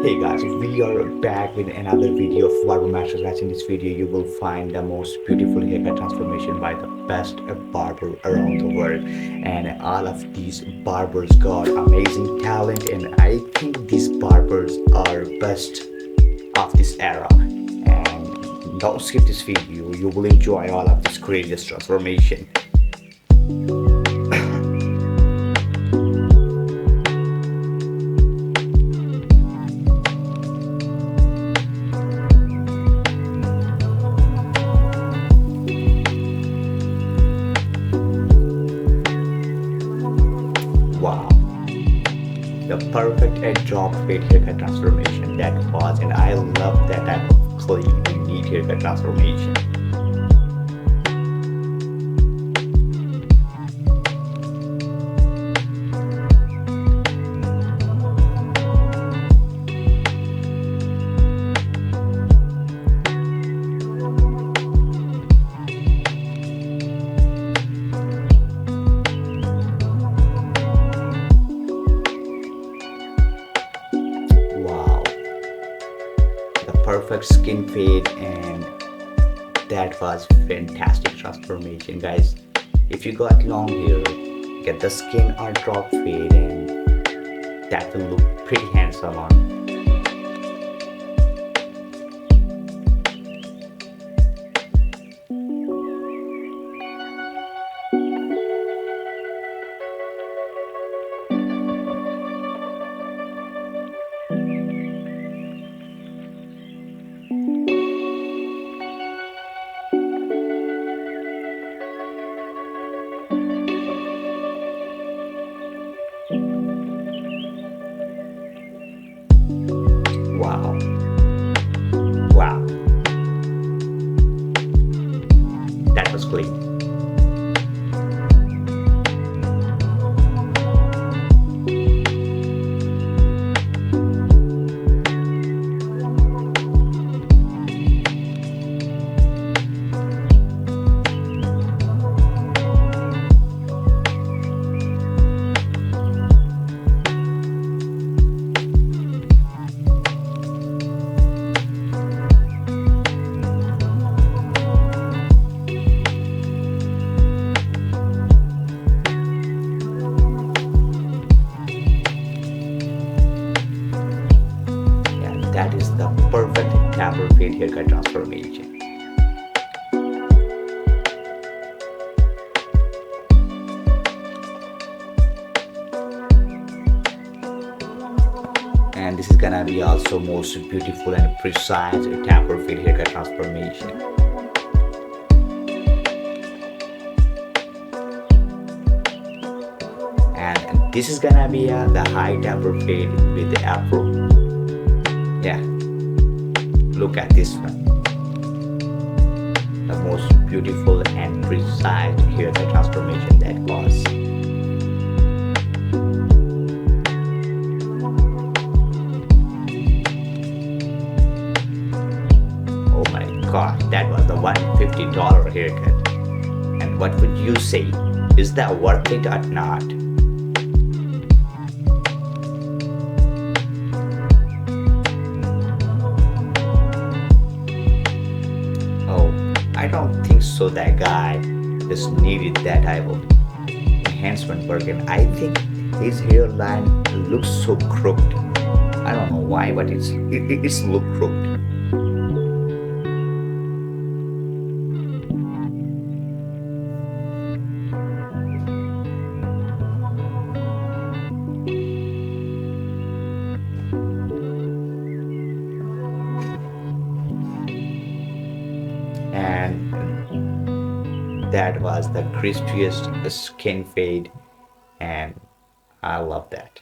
Hey guys, we are back with another video of Barber Masterclass. In this video, you will find the most beautiful haircut transformation by the best barber around the world. And all of these barbers got amazing talent, and I think these barbers are best of this era. And don't skip this video, you will enjoy all of this craziest transformation. Wow, the perfect edge drop fade haircut transformation that was, and I love that type of clean and neat haircut transformation. Wow, the perfect skin fade, and that was fantastic transformation, guys. If you got long hair, get the skin or drop fade, and that will look pretty handsome on. Wow, wow, that was clean. That is the perfect taper fade haircut transformation. And this is gonna be also most beautiful and precise taper fade haircut transformation. And this is gonna be the high taper fade with the AFRO. Yeah, look at this one, the most beautiful and precise haircut transformation that was. Oh my god, that was the $150 haircut. And what would you say, is that worth it or not? I don't think so that guy just needed that type of enhancement work, and I think his hairline looks so crooked. I don't know why, but it's look crooked. And that was the crispiest skin fade, and I love that.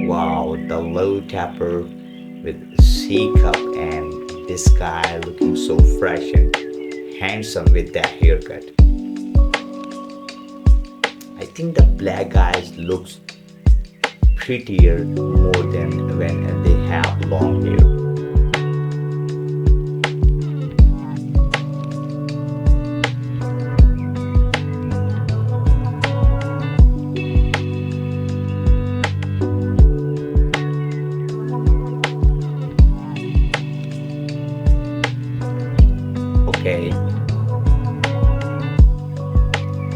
Wow, the low tapper with C cup, and this guy looking so fresh and handsome with that haircut. I think the black guys looks prettier more than when they have long hair. Okay.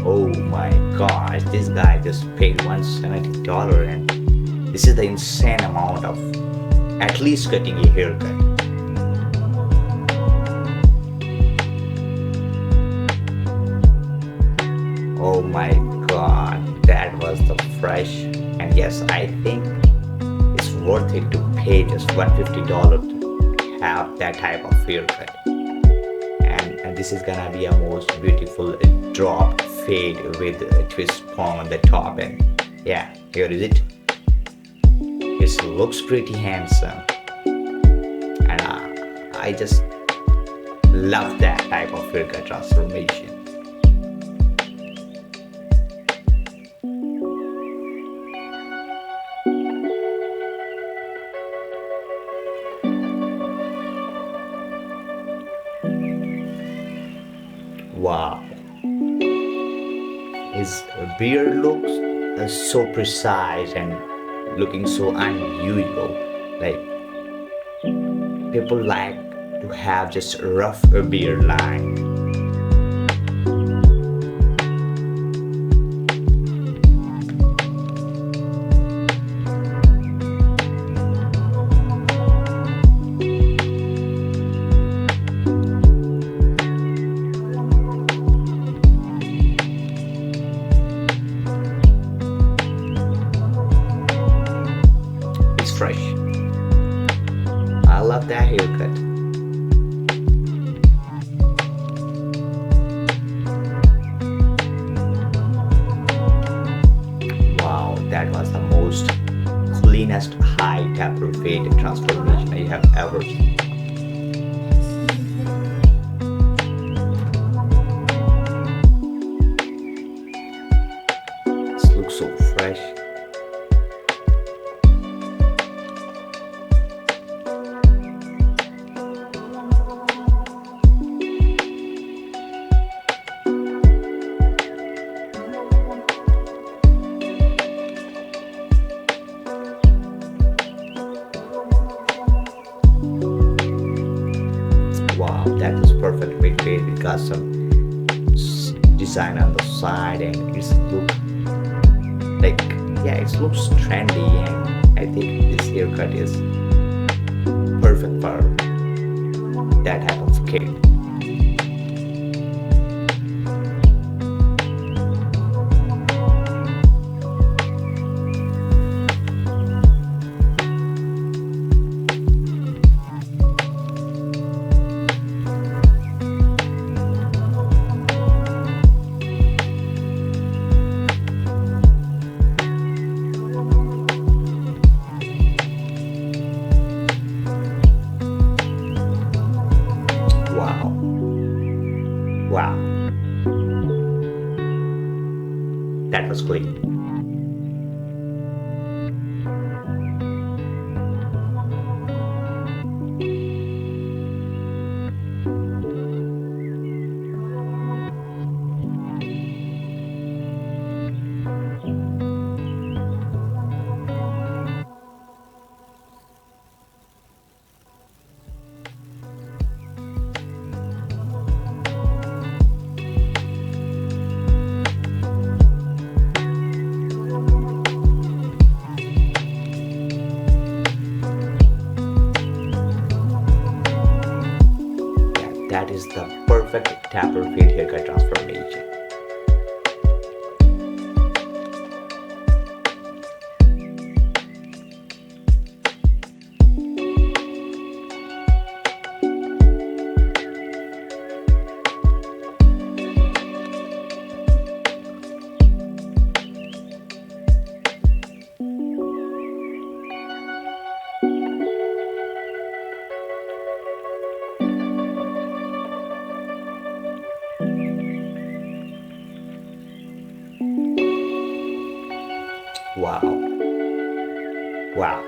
Oh my gosh, this guy just paid $170 and this is the insane amount of at least getting a haircut. Oh my god, that was the fresh. And yes, I think it's worth it to pay just $150 to have that type of haircut. And this is gonna be a most beautiful drop fade with a twist palm on the top. And yeah, here is it. It looks pretty handsome, and I just love that type of haircut transformation. Wow, his beard looks so precise and looking so unusual. Like, people like to have just a rough beard line. It's fresh. I love that haircut. Wow, that was the most cleanest high taper fade transformation I have ever seen. This looks so fresh. Wow, that is perfect with fade. It got some design on the side and it's look like, yeah, it looks trendy, and I think this haircut is perfect for that type of kid. Wow. Wow. That was clean. That is the perfect taper fade haircut transformation. Wow. Wow.